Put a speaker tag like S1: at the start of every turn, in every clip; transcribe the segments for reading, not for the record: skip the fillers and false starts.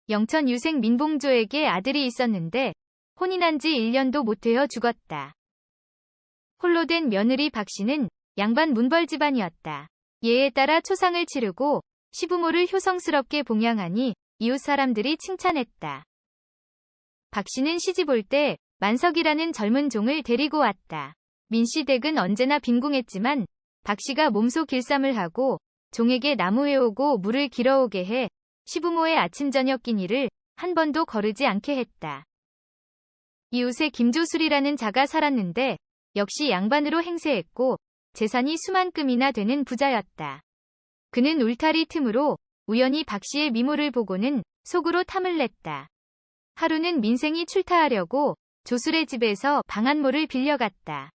S1: 영천 유생 민봉조에게 아들이 있었는데 혼인한 지 1년도 못 되어 죽었다. 홀로 된 며느리 박씨는 양반 문벌 집안이었다. 예에 따라 초상을 치르고 시부모를 효성스럽게 봉양하니 이웃 사람들이 칭찬했다. 박씨는 시집 올 때 만석이라는 젊은 종을 데리고 왔다. 민씨 댁은 언제나 빈궁했지만 박씨가 몸소 길쌈을 하고 종에게 나무에 오고 물을 길어오게 해 시부모의 아침 저녁 끼니를 한 번도 거르지 않게 했다. 이웃에 김조술이라는 자가 살았는데 역시 양반으로 행세했고 재산이 수만금이나 되는 부자였다. 그는 울타리 틈으로 우연히 박씨의 미모를 보고는 속으로 탐을 냈다. 하루는 민생이 출타하려고 조술의 집에서 방한모를 빌려갔다.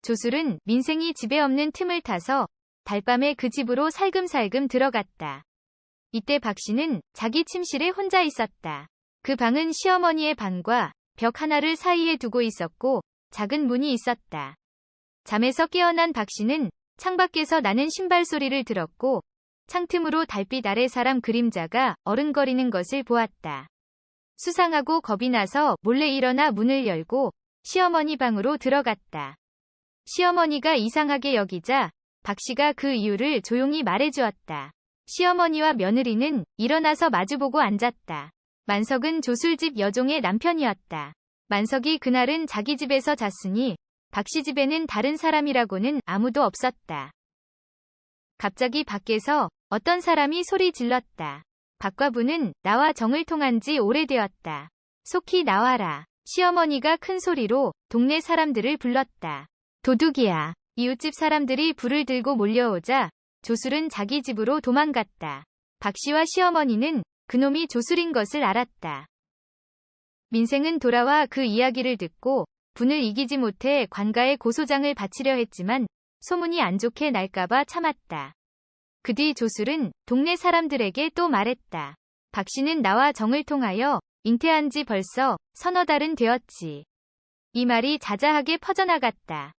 S1: 조술은 민생이 집에 없는 틈을 타서 달밤에 그 집으로 살금살금 들어갔다. 이때 박씨는 자기 침실에 혼자 있었다. 그 방은 시어머니의 방과 벽 하나를 사이에 두고 있었고 작은 문이 있었다. 잠에서 깨어난 박씨는 창밖에서 나는 신발 소리를 들었고 창틈으로 달빛 아래 사람 그림자가 어른거리는 것을 보았다. 수상하고 겁이 나서 몰래 일어나 문을 열고 시어머니 방으로 들어갔다. 시어머니가 이상하게 여기자 박씨가 그 이유를 조용히 말해주었다. 시어머니와 며느리는 일어나서 마주보고 앉았다. 만석은 조술집 여종의 남편이었다. 만석이 그날은 자기 집에서 잤으니 박씨 집에는 다른 사람이라고는 아무도 없었다. 갑자기 밖에서 어떤 사람이 소리 질렀다. 박과부는 나와 정을 통한 지 오래되었다. 속히 나와라. 시어머니가 큰 소리로 동네 사람들을 불렀다. 도둑이야. 이웃집 사람들이 불을 들고 몰려오자 조술은 자기 집으로 도망갔다. 박씨와 시어머니는 그놈이 조술인 것을 알았다. 민생은 돌아와 그 이야기를 듣고 분을 이기지 못해 관가에 고소장을 바치려 했지만 소문이 안 좋게 날까봐 참았다. 그 뒤 조술은 동네 사람들에게 또 말했다. 박씨는 나와 정을 통하여 잉태한 지 벌써 서너 달은 되었지. 이 말이 자자하게 퍼져나갔다.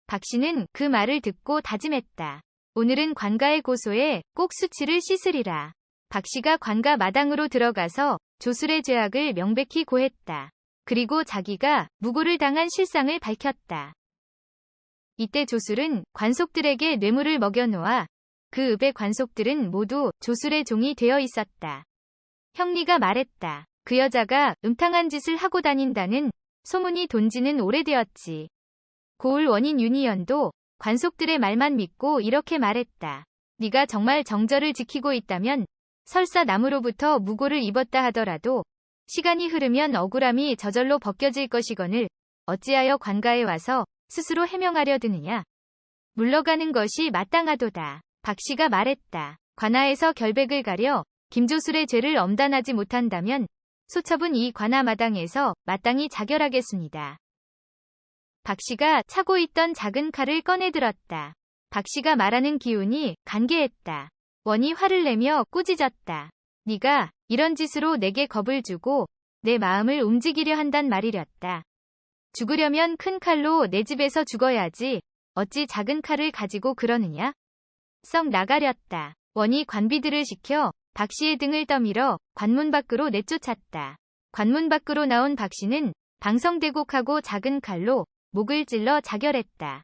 S1: 박씨는 그 말을 듣고 다짐했다. 오늘은 관가에 고소해 꼭 수치를 씻으리라. 박씨가 관가 마당으로 들어가서 조술의 죄악을 명백히 고했다. 그리고 자기가 무고를 당한 실상을 밝혔다. 이때 조술은 관속들에게 뇌물을 먹여놓아 그 읍의 관속들은 모두 조술의 종이 되어 있었다. 형리가 말했다. 그 여자가 음탕한 짓을 하고 다닌다는 소문이 돈지는 오래되었지. 고을 원인 윤희연도 관속들의 말만 믿고 이렇게 말했다. 네가 정말 정절을 지키고 있다면 설사 남으로부터 무고를 입었다 하더라도 시간이 흐르면 억울함이 저절로 벗겨질 것이거늘 어찌하여 관가에 와서 스스로 해명하려 드느냐. 물러가는 것이 마땅하도다. 박씨가 말했다. 관아에서 결백을 가려 김조술의 죄를 엄단하지 못한다면 소첩은 이 관아 마당에서 마땅히 자결하겠습니다. 박씨가 차고 있던 작은 칼을 꺼내들었다. 박씨가 말하는 기운이 간계했다. 원이 화를 내며 꾸짖었다. 네가 이런 짓으로 내게 겁을 주고 내 마음을 움직이려 한단 말이렸다. 죽으려면 큰 칼로 내 집에서 죽어야지 어찌 작은 칼을 가지고 그러느냐? 썩 나가렸다. 원이 관비들을 시켜 박씨의 등을 떠밀어 관문 밖으로 내쫓았다. 관문 밖으로 나온 박씨는 방성대곡하고 작은 칼로 목을 찔러 자결했다.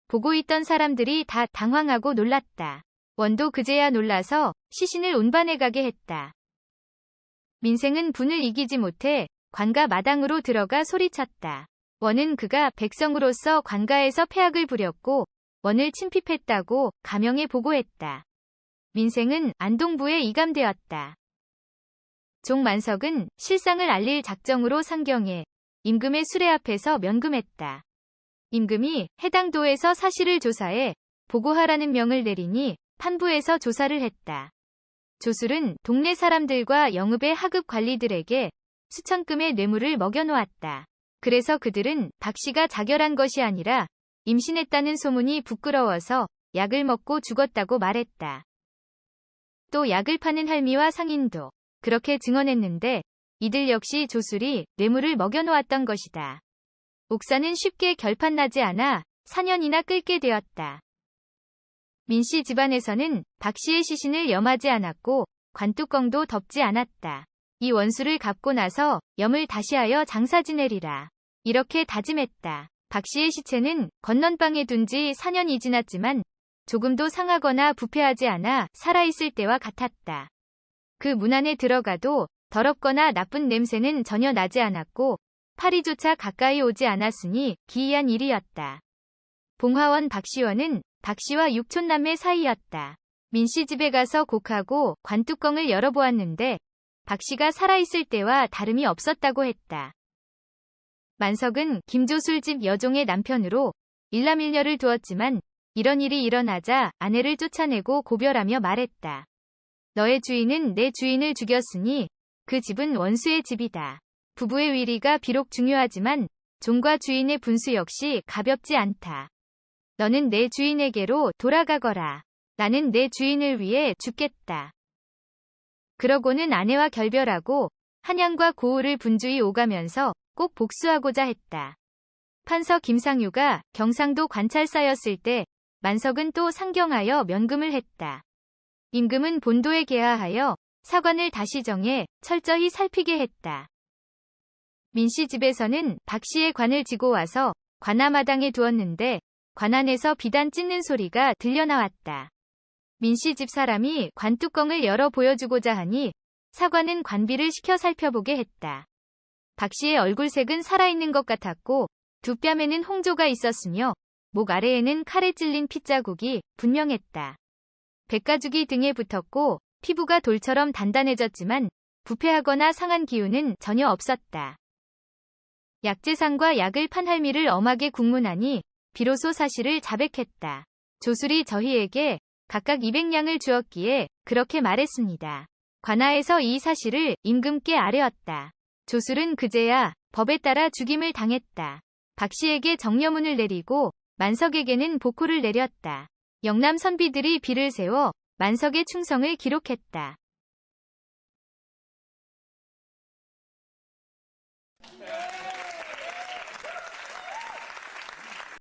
S1: 보고 있던 사람들이 다 당황하고 놀랐다. 원도 그제야 놀라서 시신을 운반해 가게 했다. 민생은 분을 이기지 못해 관가 마당으로 들어가 소리쳤다. 원은 그가 백성으로서 관가에서 폐악을 부렸고 원을 침핍했다고 가명에 보고했다. 민생은 안동부에 이감되었다. 종 만석은 실상을 알릴 작정으로 상경해 임금의 수레 앞에서 면금했다. 임금이 해당 도에서 사실을 조사해 보고하라는 명을 내리니 판부에서 조사를 했다. 조술은 동네 사람들과 영읍의 하급 관리들에게 수천금의 뇌물을 먹여놓았다. 그래서 그들은 박씨가 자결한 것이 아니라 임신했다는 소문이 부끄러워서 약을 먹고 죽었다고 말했다. 또 약을 파는 할미와 상인도 그렇게 증언했는데 이들 역시 조술이 뇌물을 먹여놓았던 것이다. 옥사는 쉽게 결판나지 않아 4년이나 끌게 되었다. 민씨 집안에서는 박씨의 시신을 염하지 않았고 관뚜껑도 덮지 않았다. 이 원수를 갚고 나서 염을 다시 하여 장사 지내리라. 이렇게 다짐했다. 박씨의 시체는 건넌방에 둔 지 4년이 지났지만 조금도 상하거나 부패하지 않아 살아있을 때와 같았다. 그 문 안에 들어가도 더럽거나 나쁜 냄새는 전혀 나지 않았고 파리조차 가까이 오지 않았으니 기이한 일이었다. 봉화원 박씨원은 박씨와 육촌남매 사이였다. 민씨 집에 가서 곡하고 관뚜껑을 열어보았는데 박씨가 살아있을 때와 다름이 없었다고 했다. 만석은 김조술 집 여종의 남편으로 일남일녀를 두었지만 이런 일이 일어나자 아내를 쫓아내고 고별하며 말했다. 너의 주인은 내 주인을 죽였으니 그 집은 원수의 집이다. 부부의 위리가 비록 중요하지만 종과 주인의 분수 역시 가볍지 않다. 너는 내 주인에게로 돌아가거라. 나는 내 주인을 위해 죽겠다. 그러고는 아내와 결별하고 한양과 고을을 분주히 오가면서 꼭 복수하고자 했다. 판서 김상유가 경상도 관찰사였을 때 만석은 또 상경하여 면금을 했다. 임금은 본도에 계하하여 사관을 다시 정해 철저히 살피게 했다. 민씨 집에서는 박씨의 관을 지고 와서 관아마당에 두었는데 관 안에서 비단 찢는 소리가 들려나왔다. 민씨 집 사람이 관뚜껑을 열어 보여주고자 하니 사관은 관비를 시켜 살펴보게 했다. 박씨의 얼굴색은 살아있는 것 같았고 두 뺨에는 홍조가 있었으며 목 아래에는 칼에 찔린 핏자국이 분명했다. 백가죽이 등에 붙었고 피부가 돌처럼 단단해졌지만 부패하거나 상한 기운은 전혀 없었다. 약재상과 약을 판 할미를 엄하게 국문하니 비로소 사실을 자백했다. 조술이 저희에게 각각 200냥을 주었기에 그렇게 말했습니다. 관아에서 이 사실을 임금께 아뢰었다. 조술은 그제야 법에 따라 죽임을 당했다. 박씨에게 정려문을 내리고 만석에게는 복호를 내렸다. 영남 선비들이 비를 세워 만석의 충성을 기록했다.